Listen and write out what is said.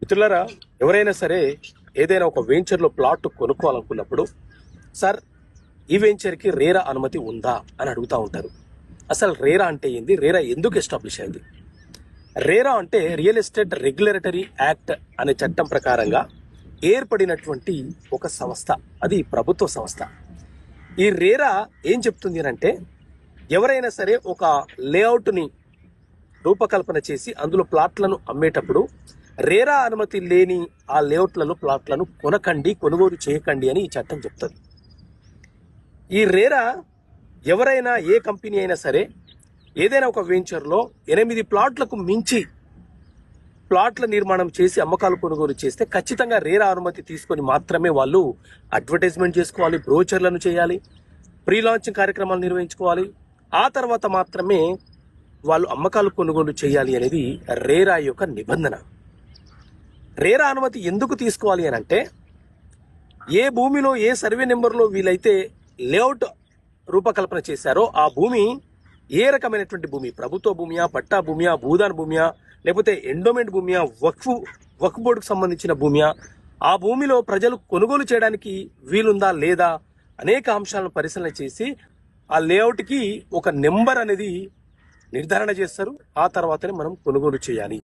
మిత్రులారా, ఎవరైనా సరే ఏదైనా ఒక వెంచర్లో ప్లాట్ కొనుక్కోవాలనుకున్నప్పుడు, సార్ ఈ వెంచర్కి రేరా అనుమతి ఉందా అని అడుగుతూ ఉంటారు. అసలు రేరా అంటే ఏంది? రేరా ఎందుకు ఎస్టాబ్లిష్ అయింది? రేరా అంటే రియల్ ఎస్టేట్ రెగ్యులేటరీ యాక్ట్ అనే చట్టం ప్రకారంగా ఏర్పడినటువంటి ఒక సంస్థ. అది ప్రభుత్వ సంస్థ. ఈ రేరా ఏం చెప్తుంది అంటే, ఎవరైనా సరే ఒక లేఅవుట్ని రూపకల్పన చేసి అందులో ప్లాట్లను అమ్మేటప్పుడు రేరా అనుమతి లేని ఆ లేఅవుట్లలో ప్లాట్లను కొనకండి, కొనుగోలు చేయకండి అని ఈ చట్టం చెప్తుంది. ఈ రేరా ఎవరైనా ఏ కంపెనీ అయినా సరే ఏదైనా ఒక వెంచర్లో 8 ప్లాట్లకు మించి ప్లాట్ల నిర్మాణం చేసి అమ్మకాలు కొనుగోలు చేస్తే ఖచ్చితంగా రేరా అనుమతి తీసుకొని మాత్రమే వాళ్ళు అడ్వర్టైజ్మెంట్ చేసుకోవాలి, బ్రోచర్లను చేయాలి, ప్రీ లాంచింగ్ కార్యక్రమాలు నిర్వహించుకోవాలి. ఆ తర్వాత మాత్రమే వాళ్ళు అమ్మకాలు కొనుగోలు చేయాలి అనేది రేరా యొక్క నిబంధన. రేరా అనుమతి ఎందుకు తీసుకోవాలి అని అంటే, ఏ భూమిలో ఏ సర్వే నెంబర్లో వీలైతే లేఅవుట్ రూపకల్పన చేశారో ఆ భూమి ఏ రకమైనటువంటి భూమి, ప్రభుత్వ భూమియా, పట్టా భూమియా, భూదాన్ భూమియా, లేకపోతే ఎండోమెంట్ భూమియా, వక్ఫ్ బోర్డుకు సంబంధించిన భూమియా, ఆ భూమిలో ప్రజలు కొనుగోలు చేయడానికి వీలుందా లేదా అనేక అంశాలను పరిశీలన చేసి ఆ లేఅవుట్కి ఒక నెంబర్ అనేది నిర్ధారణ చేస్తారు. ఆ తర్వాతనే మనం కొనుగోలు చేయాలి.